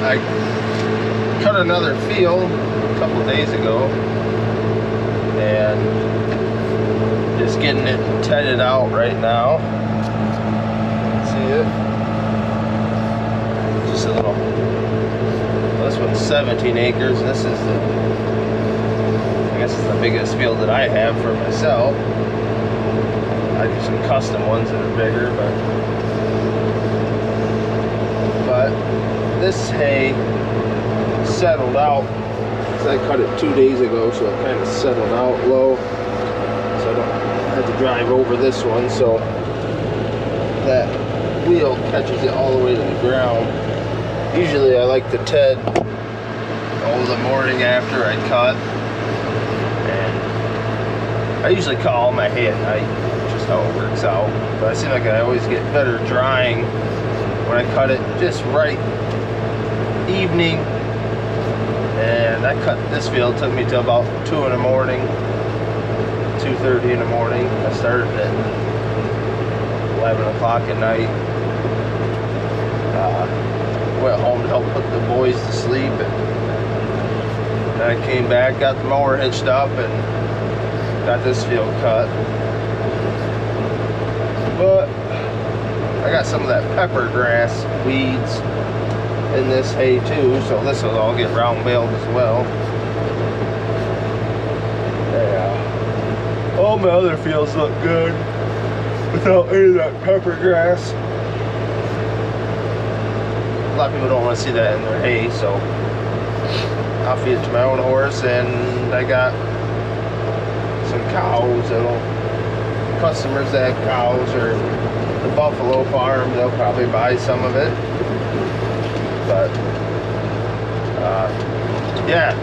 I cut another field a couple days ago and just getting it tedded out right now. See it? Just a little. This one's 17 acres. This is the, I guess it's the biggest field that I have for myself. I do some custom ones that are bigger, but this hay settled out. So I cut it 2 days ago, so it kind of settled out low. So I don't have to drive over this one, so that wheel catches it all the way to the ground. Usually I like to ted the morning after I cut, and I usually cut all my hay at night, just how it works out. But I seem like I always get better drying when I cut it just right evening. And I cut this field, took me till about 2 in the morning, 2:30 in the morning. I started at 11 o'clock at night. Went home to help put the boys to sleep, and then I came back, got the mower hitched up, and got this field cut. But I got some of that pepper grass weeds in this hay too, so this will all get round baled as well. Yeah. All my other fields look good without any of that pepper grass. A lot of people don't want to see that in their hay, so I'll feed it to my own horse. And I got some cows, customers that have cows, or the buffalo farm, they'll probably buy some of it. But yeah,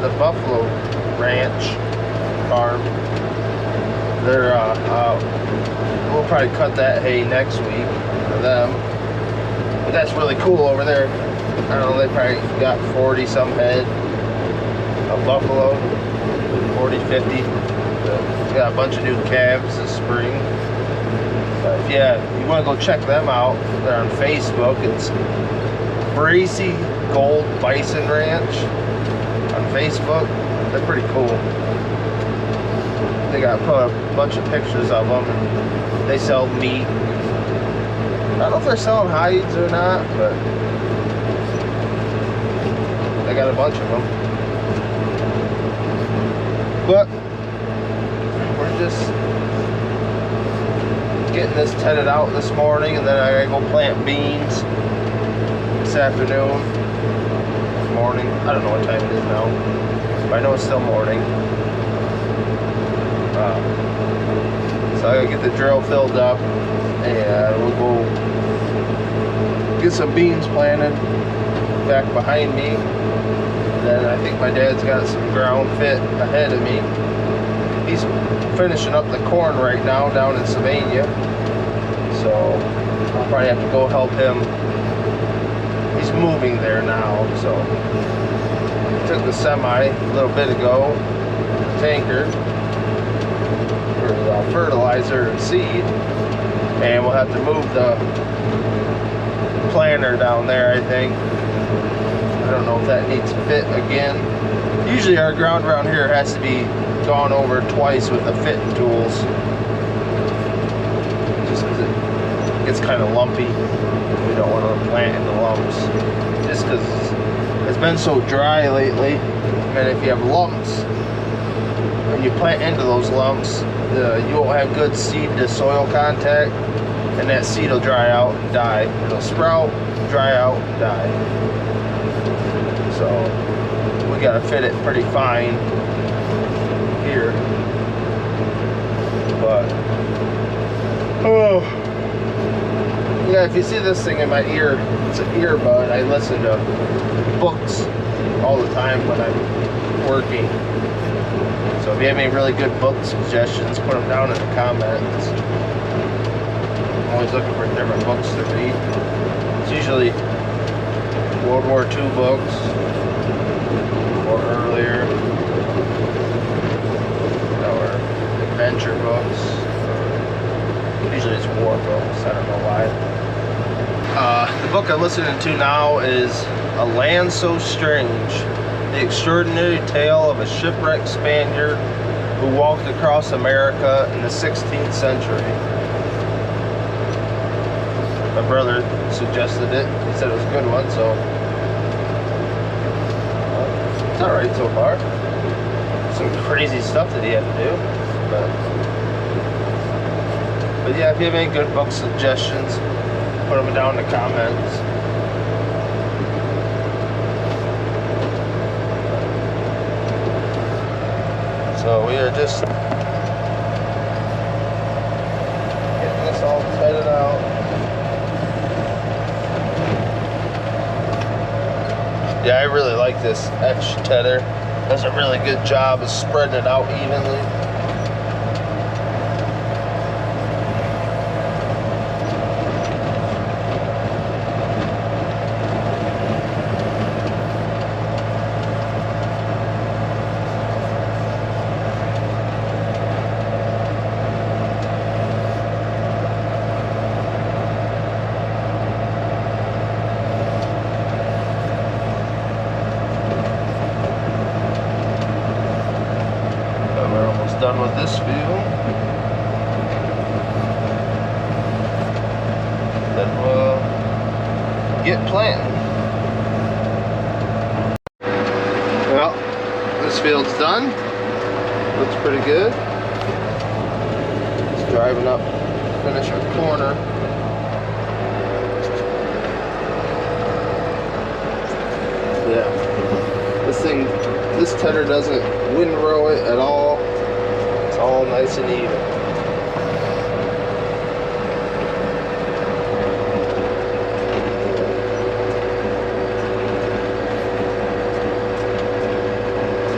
the buffalo ranch farm, they're we'll probably cut that hay next week for them. But that's really cool over there. I don't know, they probably got 40 some head of buffalo, 40, 50. They got a bunch of new calves this spring. But yeah, if you want to go check them out, they're on Facebook. It's Bracy Gold Bison Ranch on Facebook. They're pretty cool. They got put a bunch of pictures of them, and they sell meat. I don't know if they're selling hides or not, but they got a bunch of them. But we're just getting this tedded out this morning, and then I gotta go plant beans this afternoon. Morning. I don't know what time it is now, but I know it's still morning. So I gotta get the drill filled up, and we'll go get some beans planted back behind me. And then I think my dad's got some ground fit ahead of me. He's finishing up the corn right now down in Sylvania, so I'll probably have to go help him. He's moving there now, so I took the semi a little bit ago, the tanker, for fertilizer and seed, and we'll have to move the planter down there, I think. I don't know if that needs fit again. Usually our ground around here has to be gone over twice with the fitting tools, just because it gets kind of lumpy. We don't want to plant into lumps, just because it's been so dry lately. And if you have lumps, when you plant into those lumps, you won't have good seed to soil contact, and that seed will dry out and die. It'll sprout, dry out, and die. So we got to fit it pretty fine here. But oh yeah, if you see this thing in my ear, it's an earbud. I listen to books all the time when I'm working. So if you have any really good book suggestions, put them down in the comments. I'm always looking for different books to read. It's usually World War II books or earlier, or adventure books. Usually it's war books. I don't know why. The book I'm listening to now is A Land So Strange, the extraordinary tale of a shipwrecked Spaniard who walked across America in the 16th century. My brother suggested it. He said it was a good one, so it's alright so far. Some crazy stuff that he had to do, but yeah, if you have any good book suggestions, put them down in the comments. So we are just getting this all tightened out. Yeah, I really like this Esch Tedder. Does a really good job of spreading it out evenly. Done with this view, then we'll get planting. Well, this field's done. Looks pretty good. Just driving up, finish our corner. Yeah, this tedder doesn't windrow it at all. All nice and even.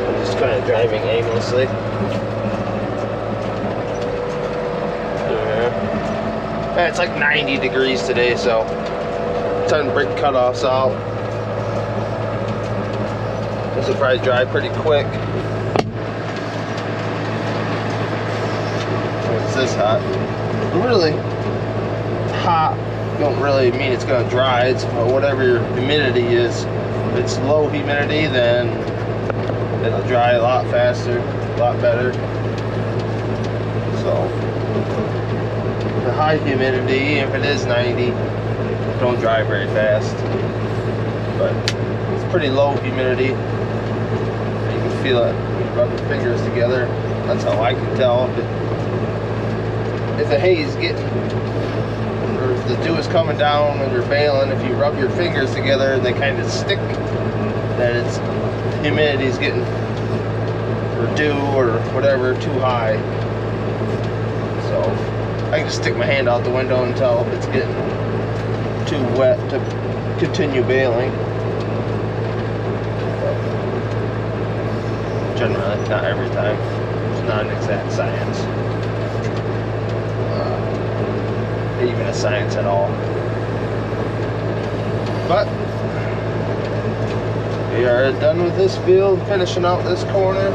I'm just kind of driving aimlessly. Yeah, it's like 90 degrees today, so time to break cutoffs out. This will probably dry pretty quick. This hot. Really hot don't really mean it's going to dry. It's whatever your humidity is. If it's low humidity, then it'll dry a lot faster, a lot better. So the high humidity, if it is 90, don't dry very fast. But it's pretty low humidity. You can feel it when you rub your fingers together. That's how I can tell if the hay is getting, or if the dew is coming down when you're baling. If you rub your fingers together and they kind of stick, then it's humidity is getting, or dew or whatever, too high. So I can just stick my hand out the window and tell if it's getting too wet to continue baling. But generally, not every time. It's not an exact science. Even a science at all. But we are done with this field, finishing out this corner.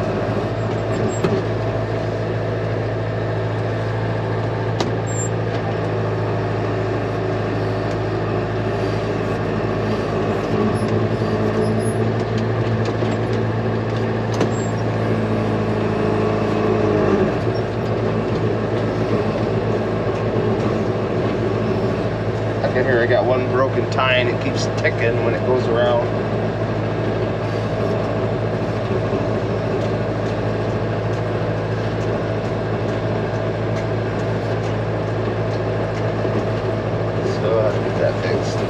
Here I got one broken tie and it keeps ticking when it goes around. So I have to get that fixed.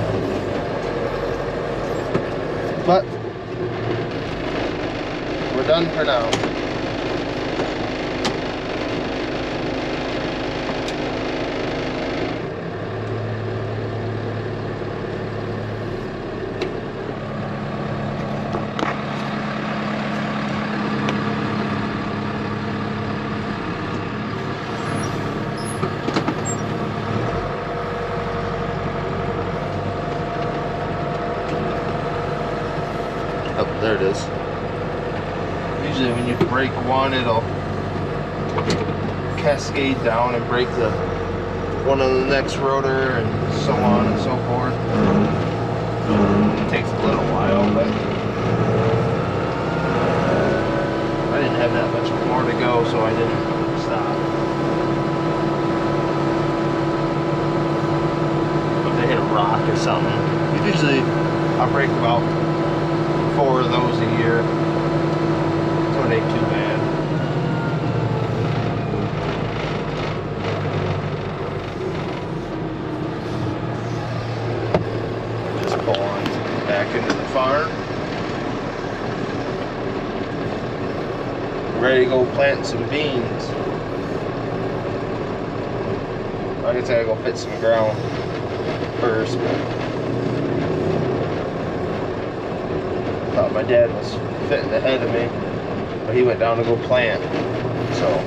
But we're done for now. Oh, there it is. Usually when you break one, it'll cascade down and break the one on the next rotor and so on and so forth. It takes a little while. rock or something. Usually I break about 4 of those a year, so it ain't too bad. Just pulling back into the farm. Ready to go plant some beans. Like I said, I gotta go fit some ground first. My dad was fitting ahead of me, but he went down to go plant. So